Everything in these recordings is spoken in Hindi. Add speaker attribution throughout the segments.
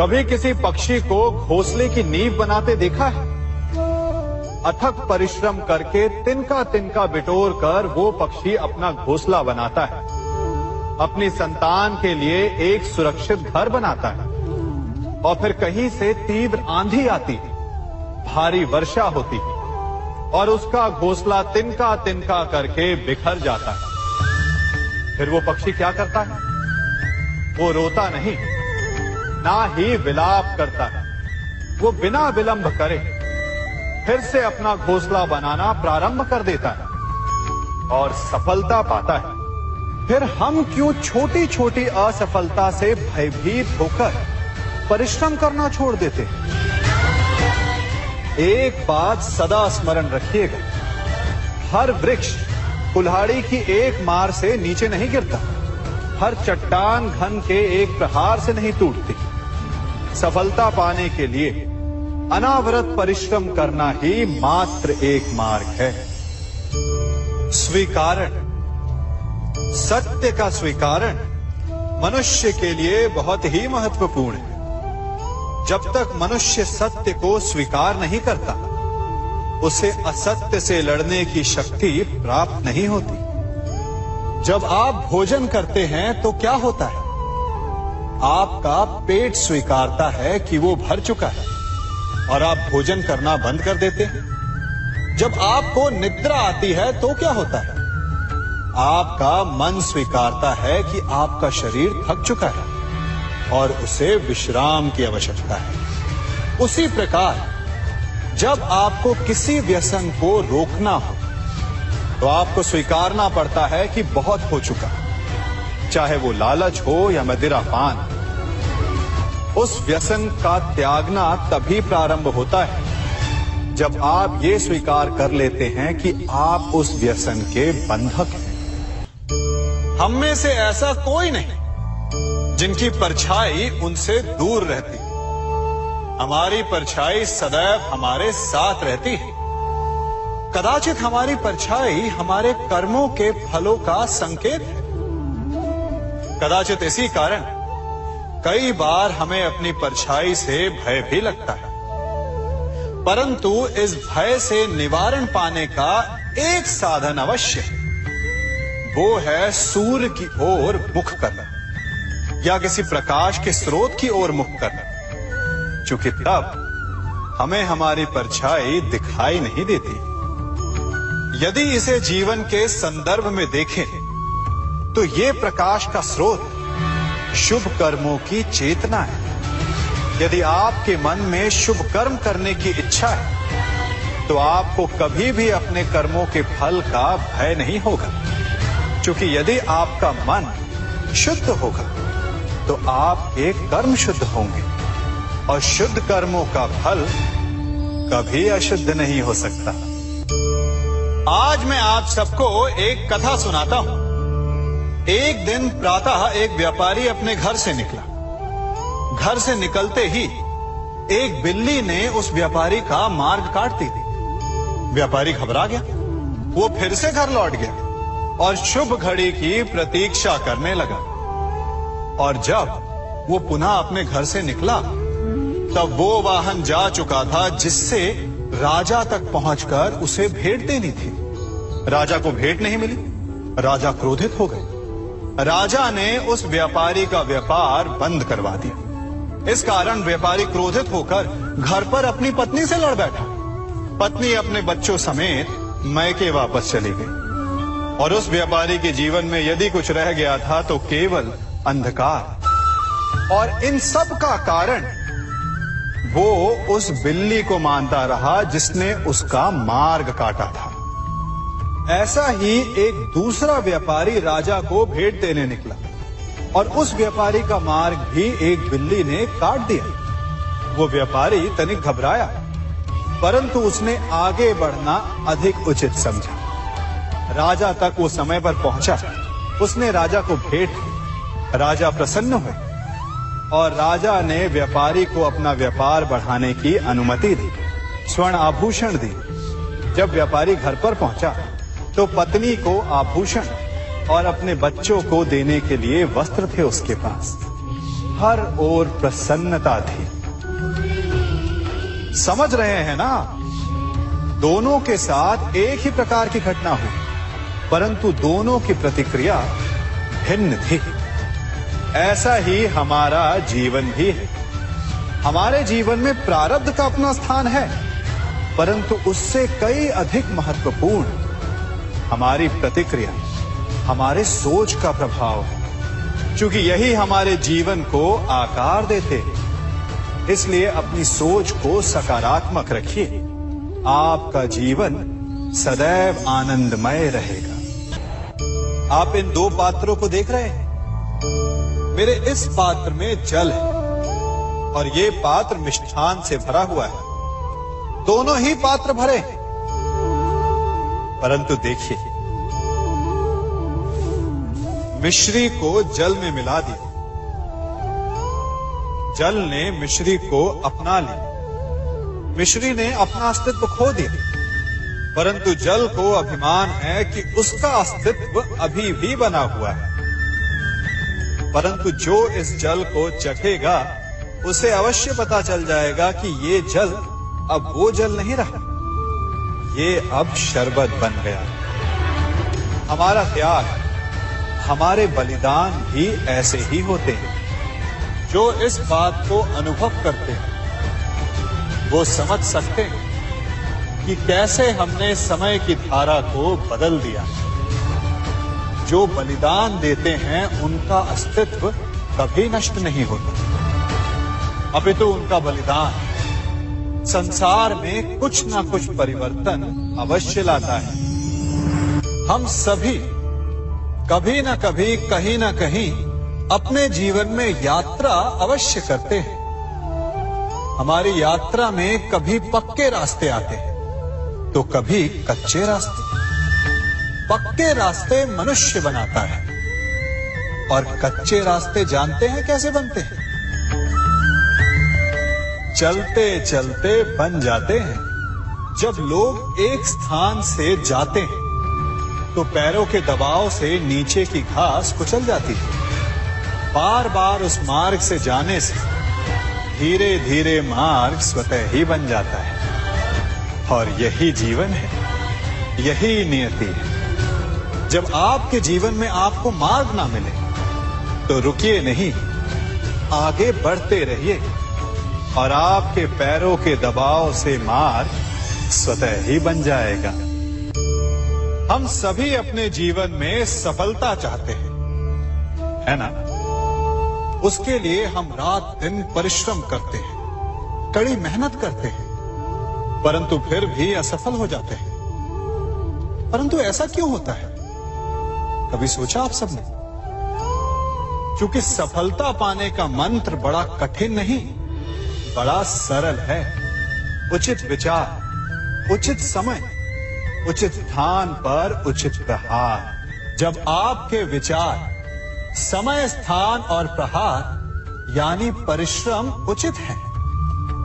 Speaker 1: कभी किसी पक्षी को घोंसले की नींव बनाते देखा है? अथक परिश्रम करके तिनका तिनका बिटोर कर वो पक्षी अपना घोंसला बनाता है, अपनी संतान के लिए एक सुरक्षित घर बनाता है। और फिर कहीं से तीव्र आंधी आती, भारी वर्षा होती और उसका घोंसला तिनका तिनका करके बिखर जाता है। फिर वो पक्षी क्या करता है? वो रोता नहीं, ना ही विलाप करता है। वो बिना विलंब करे फिर से अपना घोंसला बनाना प्रारंभ कर देता है और सफलता पाता है। फिर हम क्यों छोटी छोटी असफलता से भयभीत होकर परिश्रम करना छोड़ देते हैं? एक बात सदा स्मरण रखिएगा, हर वृक्ष कुल्हाड़ी की एक मार से नीचे नहीं गिरता, हर चट्टान घन के एक प्रहार से नहीं टूटती। सफलता पाने के लिए अनावरत परिश्रम करना ही मात्र एक मार्ग है। स्वीकारण, सत्य का स्वीकारण मनुष्य के लिए बहुत ही महत्वपूर्ण है। जब तक मनुष्य सत्य को स्वीकार नहीं करता, उसे असत्य से लड़ने की शक्ति प्राप्त नहीं होती। जब आप भोजन करते हैं तो क्या होता है? आपका पेट स्वीकारता है कि वो भर चुका है और आप भोजन करना बंद कर देते हैं। जब आपको निद्रा आती है तो क्या होता है? आपका मन स्वीकारता है कि आपका शरीर थक चुका है और उसे विश्राम की आवश्यकता है। उसी प्रकार जब आपको किसी व्यसन को रोकना हो तो आपको स्वीकारना पड़ता है कि बहुत हो चुका, चाहे वो लालच हो या मदिरा पान। उस व्यसन का त्यागना तभी प्रारंभ होता है जब आप ये स्वीकार कर लेते हैं कि आप उस व्यसन के बंधक हैं। हम में से ऐसा कोई नहीं जिनकी परछाई उनसे दूर रहती। हमारी परछाई सदैव हमारे साथ रहती है। कदाचित हमारी परछाई हमारे कर्मों के फलों का संकेत है। कदाचित इसी कारण कई बार हमें अपनी परछाई से भय भी लगता है, परंतु इस भय से निवारण पाने का एक साधन अवश्य है। वो है सूर्य की ओर मुख करना या किसी प्रकाश के स्रोत की ओर मुख करना, क्योंकि तब हमें हमारी परछाई दिखाई नहीं देती। यदि इसे जीवन के संदर्भ में देखें तो ये प्रकाश का स्रोत शुभ कर्मों की चेतना है। यदि आपके मन में शुभ कर्म करने की इच्छा है तो आपको कभी भी अपने कर्मों के फल का भय नहीं होगा, क्योंकि यदि आपका मन शुद्ध होगा तो आपके कर्म शुद्ध होंगे और शुद्ध कर्मों का फल कभी अशुद्ध नहीं हो सकता। आज मैं आप सबको एक कथा सुनाता हूं। एक दिन प्रातः एक व्यापारी अपने घर से निकला। घर से निकलते ही एक बिल्ली ने उस व्यापारी का मार्ग काट दी। व्यापारी घबरा गया। वो फिर से घर लौट गया और शुभ घड़ी की प्रतीक्षा करने लगा। और जब वो पुनः अपने घर से निकला तब वो वाहन जा चुका था जिससे राजा तक पहुंचकर उसे भेंट देनी थी। राजा को भेंट नहीं मिली। राजा क्रोधित हो गए। राजा ने उस व्यापारी का व्यापार बंद करवा दिया। इस कारण व्यापारी क्रोधित होकर घर पर अपनी पत्नी से लड़ बैठा। पत्नी अपने बच्चों समेत मैके वापस चली गई और उस व्यापारी के जीवन में यदि कुछ रह गया था तो केवल अंधकार। और इन सब का कारण वो उस बिल्ली को मानता रहा जिसने उसका मार्ग काटा था। ऐसा ही एक दूसरा व्यापारी राजा को भेंट देने निकला और उस व्यापारी का मार्ग भी एक बिल्ली ने काट दिया। वो व्यापारी तनिक घबराया, परंतु उसने आगे बढ़ना अधिक उचित समझा। राजा तक वो समय पर पहुंचा। उसने राजा को भेंट दी। राजा प्रसन्न हुए और राजा ने व्यापारी को अपना व्यापार बढ़ाने की अनुमति दी, स्वर्ण आभूषण दी। जब व्यापारी घर पर पहुंचा तो पत्नी को आभूषण और अपने बच्चों को देने के लिए वस्त्र थे उसके पास। हर ओर प्रसन्नता थी। समझ रहे हैं ना, दोनों के साथ एक ही प्रकार की घटना हुई, परंतु दोनों की प्रतिक्रिया भिन्न थी। ऐसा ही हमारा जीवन भी है। हमारे जीवन में प्रारब्ध का अपना स्थान है, परंतु उससे कई अधिक महत्वपूर्ण हमारी प्रतिक्रिया, हमारे सोच का प्रभाव है। क्योंकि यही हमारे जीवन को आकार देते हैं। इसलिए अपनी सोच को सकारात्मक रखिए, आपका जीवन सदैव आनंदमय रहेगा। आप इन दो पात्रों को देख रहे हैं। मेरे इस पात्र में जल है और ये पात्र मिष्ठान से भरा हुआ है। दोनों ही पात्र भरे हैं, परंतु देखिए, मिश्री को जल में मिला दिया, जल ने मिश्री को अपना लिया, मिश्री ने अपना अस्तित्व खो दिया। परंतु जल को अभिमान है कि उसका अस्तित्व अभी भी बना हुआ है। परंतु जो इस जल को चखेगा उसे अवश्य पता चल जाएगा कि ये जल अब वो जल नहीं रहा, ये अब शरबत बन गया। हमारा त्याग, हमारे बलिदान भी ऐसे ही होते हैं। जो इस बात को अनुभव करते हैं वो समझ सकते हैं कि कैसे हमने समय की धारा को बदल दिया। जो बलिदान देते हैं उनका अस्तित्व कभी नष्ट नहीं होता, अपितु उनका बलिदान संसार में कुछ ना कुछ परिवर्तन अवश्य लाता है। हम सभी कभी ना कभी, कहीं ना कहीं अपने जीवन में यात्रा अवश्य करते हैं। हमारी यात्रा में कभी पक्के रास्ते आते हैं तो कभी कच्चे रास्ते। पक्के रास्ते मनुष्य बनाता है और कच्चे रास्ते जानते हैं कैसे बनते हैं? चलते चलते बन जाते हैं। जब लोग एक स्थान से जाते हैं तो पैरों के दबाव से नीचे की घास कुचल जाती है। बार बार उस मार्ग से जाने से धीरे धीरे मार्ग स्वतः ही बन जाता है। और यही जीवन है, यही नियति है। जब आपके जीवन में आपको मार्ग ना मिले तो रुकिए नहीं, आगे बढ़ते रहिए और आपके पैरों के दबाव से मार्ग स्वतः ही बन जाएगा। हम सभी अपने जीवन में सफलता चाहते हैं, है ना? उसके लिए हम रात दिन परिश्रम करते हैं, कड़ी मेहनत करते हैं, परंतु फिर भी असफल हो जाते हैं। परंतु ऐसा क्यों होता है? कभी सोचा आप सबने? क्योंकि सफलता पाने का मंत्र बड़ा कठिन नहीं, बड़ा सरल है। उचित विचार, उचित समय, उचित स्थान पर उचित प्रहार। जब आपके विचार, समय, स्थान और प्रहार यानी परिश्रम उचित है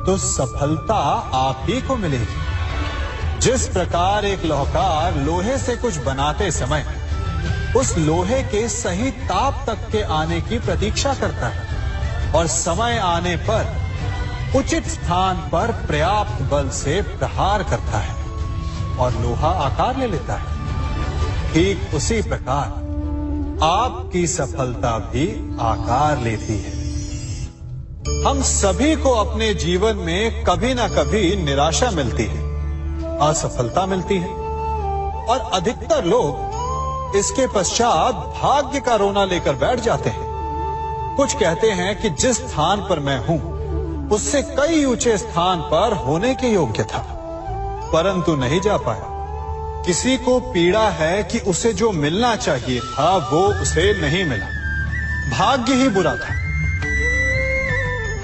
Speaker 1: तो सफलता आप ही को मिलेगी। जिस प्रकार एक लोहार लोहे से कुछ बनाते समय उस लोहे के सही ताप तक के आने की प्रतीक्षा करता है और समय आने पर उचित स्थान पर पर्याप्त बल से प्रहार करता है और लोहा आकार ले लेता है, ठीक उसी प्रकार आपकी सफलता भी आकार लेती है। हम सभी को अपने जीवन में कभी ना कभी निराशा मिलती है, असफलता मिलती है और अधिकतर लोग इसके पश्चात भाग्य का रोना लेकर बैठ जाते हैं। कुछ कहते हैं कि जिस स्थान पर मैं हूं उससे कई ऊंचे स्थान पर होने के योग्य था, परंतु नहीं जा पाया। किसी को पीड़ा है कि उसे जो मिलना चाहिए था वो उसे नहीं मिला, भाग्य ही बुरा था।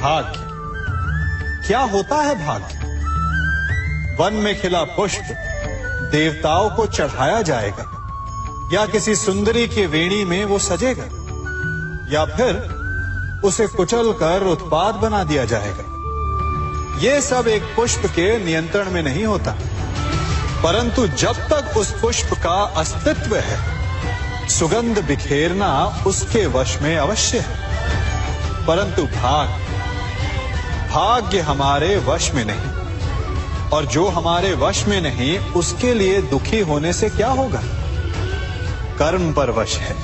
Speaker 1: भाग्य क्या होता है? भाग्य वन में खिला पुष्प देवताओं को चढ़ाया जाएगा, या किसी सुंदरी की वेणी में वो सजेगा, या फिर उसे कुचल कर उत्पाद बना दिया जाएगा। ये सब एक पुष्प के नियंत्रण में नहीं होता, परंतु जब तक उस पुष्प का अस्तित्व है सुगंध बिखेरना उसके वश में अवश्य है। परंतु भाग्य हमारे वश में नहीं, और जो हमारे वश में नहीं उसके लिए दुखी होने से क्या होगा। कर्म पर वश है,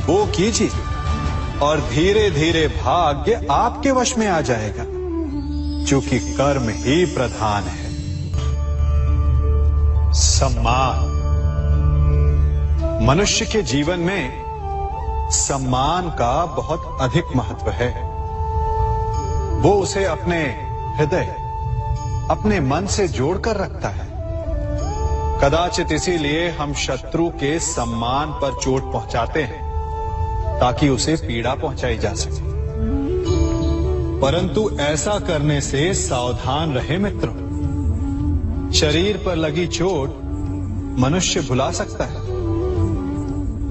Speaker 1: वो कीजिए और धीरे धीरे भाग्य आपके वश में आ जाएगा, क्योंकि कर्म ही प्रधान है। सम्मान। मनुष्य के जीवन में सम्मान का बहुत अधिक महत्व है। वो उसे अपने हृदय, अपने मन से जोड़कर रखता है। कदाचित इसीलिए हम शत्रु के सम्मान पर चोट पहुंचाते हैं, ताकि उसे पीड़ा पहुंचाई जा सके। परंतु ऐसा करने से सावधान रहे मित्रों। शरीर पर लगी चोट मनुष्य भुला सकता है,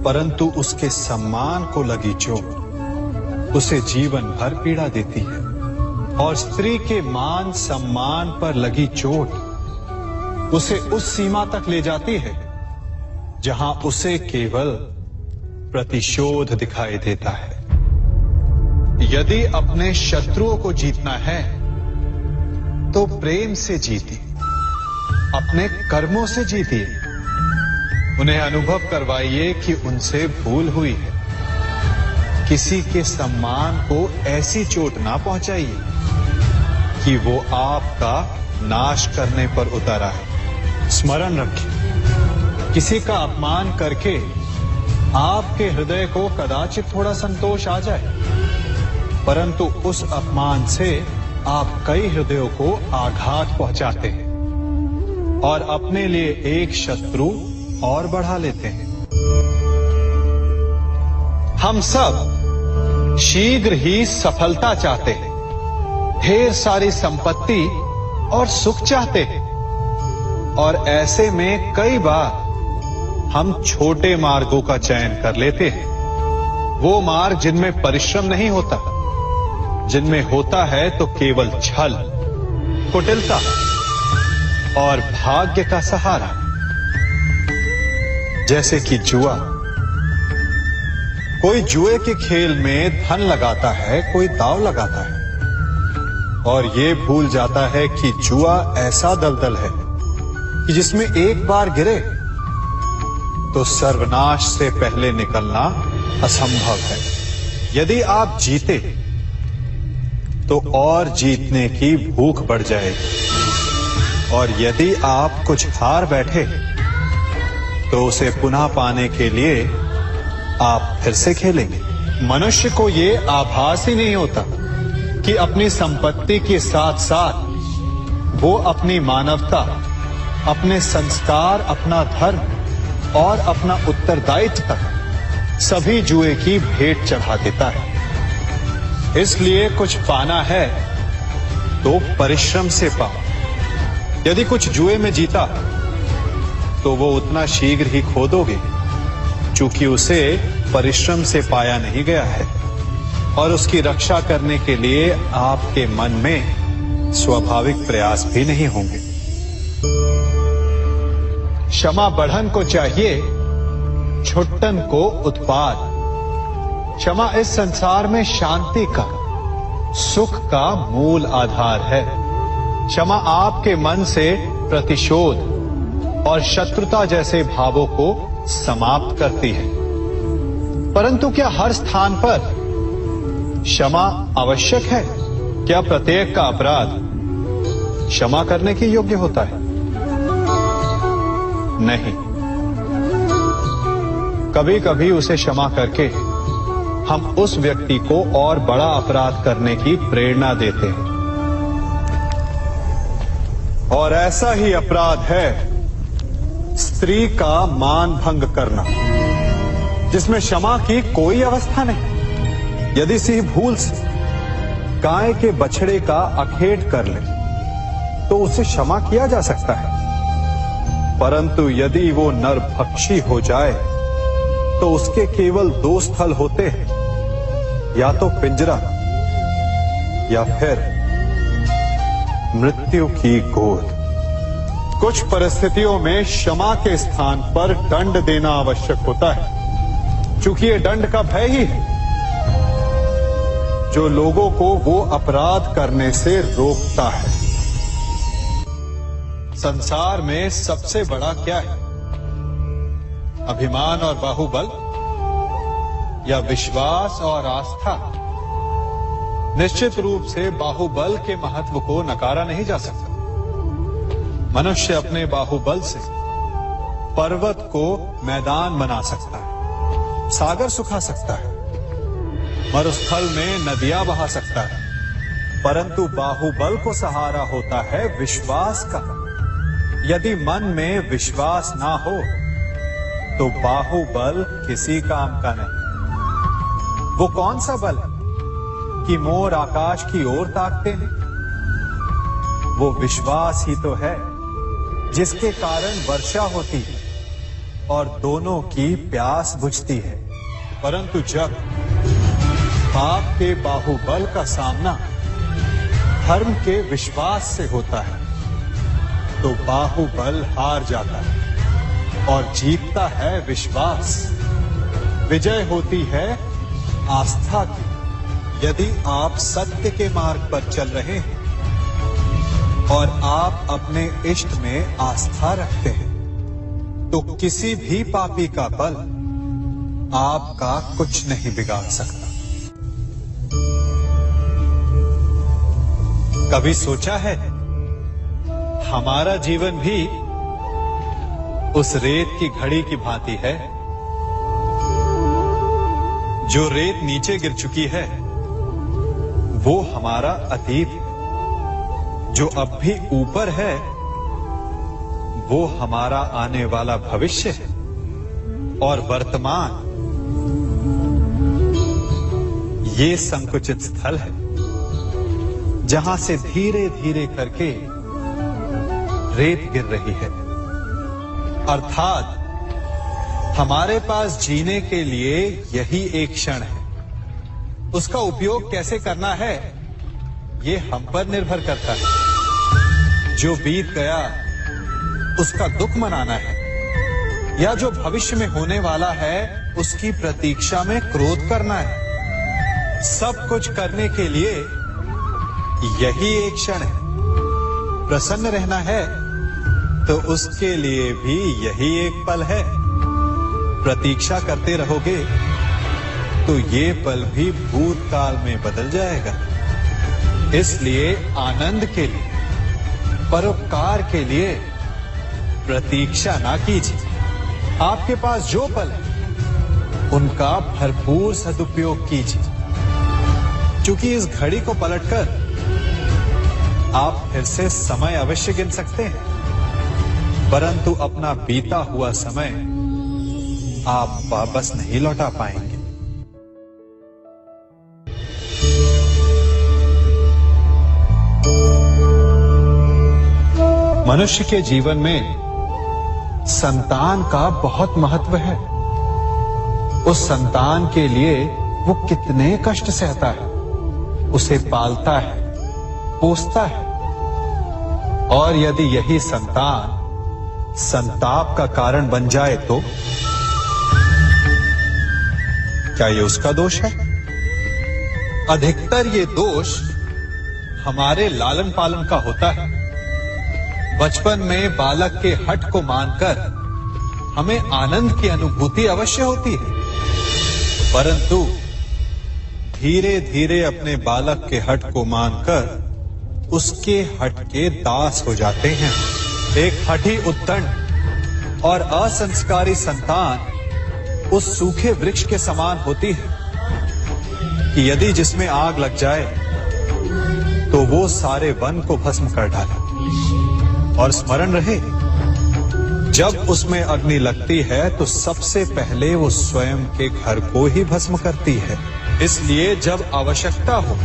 Speaker 1: परंतु उसके सम्मान को लगी चोट उसे जीवन भर पीड़ा देती है। और स्त्री के मान सम्मान पर लगी चोट उसे उस सीमा तक ले जाती है जहां उसे केवल प्रतिशोध दिखाई देता है। यदि अपने शत्रुओं को जीतना है तो प्रेम से जीतिए, अपने कर्मों से जीतिए। उन्हें अनुभव करवाइए कि उनसे भूल हुई है। किसी के सम्मान को ऐसी चोट ना पहुंचाइए कि वो आपका नाश करने पर उतर आए। स्मरण रखिए, किसी का अपमान करके आपके हृदय को कदाचित थोड़ा संतोष आ जाए, परंतु उस अपमान से आप कई हृदयों को आघात पहुंचाते हैं और अपने लिए एक शत्रु और बढ़ा लेते हैं। हम सब शीघ्र ही सफलता चाहते हैं, ढेर सारी संपत्ति और सुख चाहते हैं, और ऐसे में कई बार हम छोटे मार्गों का चयन कर लेते हैं। वो मार्ग जिनमें परिश्रम नहीं होता, जिनमें होता है तो केवल छल, कुटिलता और भाग्य का सहारा। जैसे कि जुआ। कोई जुए के खेल में धन लगाता है, कोई दांव लगाता है, और ये भूल जाता है कि जुआ ऐसा दलदल है कि जिसमें एक बार गिरे तो सर्वनाश से पहले निकलना असंभव है। यदि आप जीते तो और जीतने की भूख बढ़ जाएगी, और यदि आप कुछ हार बैठे तो उसे पुनः पाने के लिए आप फिर से खेलेंगे। मनुष्य को ये आभास ही नहीं होता कि अपनी संपत्ति के साथ साथ वो अपनी मानवता, अपने संस्कार, अपना धर्म और अपना उत्तरदायित्व तक सभी जुए की भेंट चढ़ा देता है। इसलिए कुछ पाना है तो परिश्रम से पाओ। यदि कुछ जुए में जीता तो वो उतना शीघ्र ही खो दोगे, चूंकि उसे परिश्रम से पाया नहीं गया है, और उसकी रक्षा करने के लिए आपके मन में स्वाभाविक प्रयास भी नहीं होंगे। क्षमा बढ़न को चाहिए, छुट्टन को उत्पाद। क्षमा इस संसार में शांति का, सुख का मूल आधार है। क्षमा आपके मन से प्रतिशोध और शत्रुता जैसे भावों को समाप्त करती है। परंतु क्या हर स्थान पर क्षमा आवश्यक है? क्या प्रत्येक का अपराध क्षमा करने के योग्य होता है? नहीं। कभी कभी उसे क्षमा करके हम उस व्यक्ति को और बड़ा अपराध करने की प्रेरणा देते हैं, और ऐसा ही अपराध है स्त्री का मान भंग करना, जिसमें क्षमा की कोई अवस्था नहीं। यदि सिंह भूल से गाय के बछड़े का अखेट कर ले तो उसे क्षमा किया जा सकता है, परंतु यदि वो नरभक्षी हो जाए तो उसके केवल दो स्थल होते हैं, या तो पिंजरा या फिर मृत्यु की गोद। कुछ परिस्थितियों में क्षमा के स्थान पर दंड देना आवश्यक होता है, क्योंकि ये दंड का भय ही है। जो लोगों को वो अपराध करने से रोकता है। संसार में सबसे बड़ा क्या है? अभिमान और बाहुबल या विश्वास और आस्था? निश्चित रूप से बाहुबल के महत्व को नकारा नहीं जा सकता। मनुष्य अपने बाहुबल से पर्वत को मैदान बना सकता है, सागर सुखा सकता है, मरुस्थल में नदियां बहा सकता है, परंतु बाहुबल को सहारा होता है विश्वास का। यदि मन में विश्वास ना हो तो बाहुबल किसी काम का नहीं। वो कौन सा बल है कि मोर आकाश की ओर ताकते हैं? वो विश्वास ही तो है जिसके कारण वर्षा होती है और दोनों की प्यास बुझती है। परंतु जब पाप के बाहुबल का सामना धर्म के विश्वास से होता है तो बाहुबल हार जाता है और जीतता है विश्वास। विजय होती है आस्था की। यदि आप सत्य के मार्ग पर चल रहे हैं और आप अपने इष्ट में आस्था रखते हैं तो किसी भी पापी का बल आपका कुछ नहीं बिगाड़ सकता। कभी सोचा है हमारा जीवन भी उस रेत की घड़ी की भांति है? जो रेत नीचे गिर चुकी है वो हमारा अतीत है, जो अब भी ऊपर है वो हमारा आने वाला भविष्य है, और वर्तमान ये संकुचित स्थल है जहां से धीरे धीरे करके रेत गिर रही है। अर्थात हमारे पास जीने के लिए यही एक क्षण है। उसका उपयोग कैसे करना है ये हम पर निर्भर करता है। जो बीत गया उसका दुख मनाना है या जो भविष्य में होने वाला है उसकी प्रतीक्षा में क्रोध करना है। सब कुछ करने के लिए यही एक क्षण है। प्रसन्न रहना है तो उसके लिए भी यही एक पल है। प्रतीक्षा करते रहोगे तो ये पल भी भूतकाल में बदल जाएगा। इसलिए आनंद के लिए, परोपकार के लिए प्रतीक्षा ना कीजिए। आपके पास जो पल है उनका भरपूर सदुपयोग कीजिए, क्योंकि इस घड़ी को पलटकर आप फिर से समय अवश्य गिन सकते हैं, परंतु अपना बीता हुआ समय आप वापस नहीं लौटा पाएंगे। मनुष्य के जीवन में संतान का बहुत महत्व है। उस संतान के लिए वो कितने कष्ट सहता है, उसे पालता है, पोसता है, और यदि यही संतान संताप का कारण बन जाए तो क्या ये उसका दोष है? अधिकतर ये दोष हमारे लालन पालन का होता है। बचपन में बालक के हठ को मानकर हमें आनंद की अनुभूति अवश्य होती है, परंतु धीरे धीरे अपने बालक के हठ को मानकर उसके हठ के दास हो जाते हैं। एक हठी उद्दंड और असंस्कारी संतान उस सूखे वृक्ष के समान होती है कि यदि जिसमें आग लग जाए तो वो सारे वन को भस्म कर डाले। और स्मरण रहे, जब उसमें अग्नि लगती है तो सबसे पहले वो स्वयं के घर को ही भस्म करती है। इसलिए जब आवश्यकता हो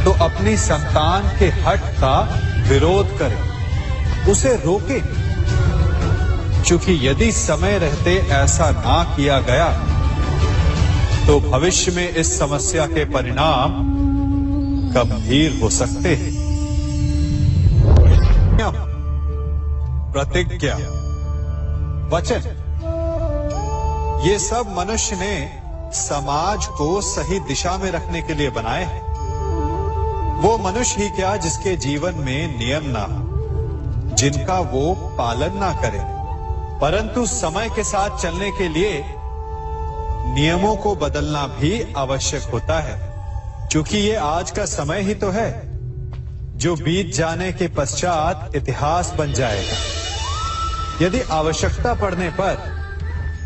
Speaker 1: तो अपनी संतान के हठ का विरोध करें, उसे रोके, क्योंकि यदि समय रहते ऐसा ना किया गया तो भविष्य में इस समस्या के परिणाम गंभीर हो सकते हैं। प्रतिज्ञा, वचन, ये सब मनुष्य ने समाज को सही दिशा में रखने के लिए बनाए हैं। वो मनुष्य ही क्या जिसके जीवन में नियम ना हो, जिनका वो पालन ना करे, परंतु समय के साथ चलने के लिए नियमों को बदलना भी आवश्यक होता है, क्योंकि ये आज का समय ही तो है जो बीत जाने के पश्चात इतिहास बन जाएगा। यदि आवश्यकता पड़ने पर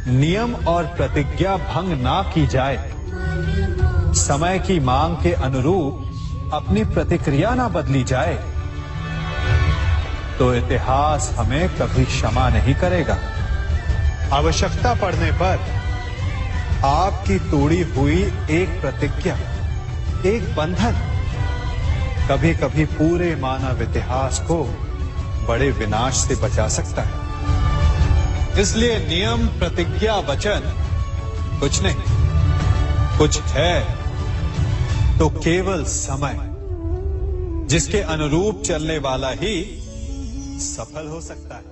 Speaker 1: नियम और प्रतिज्ञा भंग ना की जाए, समय की मांग के अनुरूप अपनी प्रतिक्रिया ना बदली जाए, तो इतिहास हमें कभी क्षमा नहीं करेगा। आवश्यकता पड़ने पर आपकी तोड़ी हुई एक प्रतिज्ञा, एक बंधन कभी कभी पूरे मानव इतिहास को बड़े विनाश से बचा सकता है। इसलिए नियम, प्रतिज्ञा, वचन कुछ नहीं, कुछ है तो केवल समय, जिसके अनुरूप चलने वाला ही सफल हो सकता है।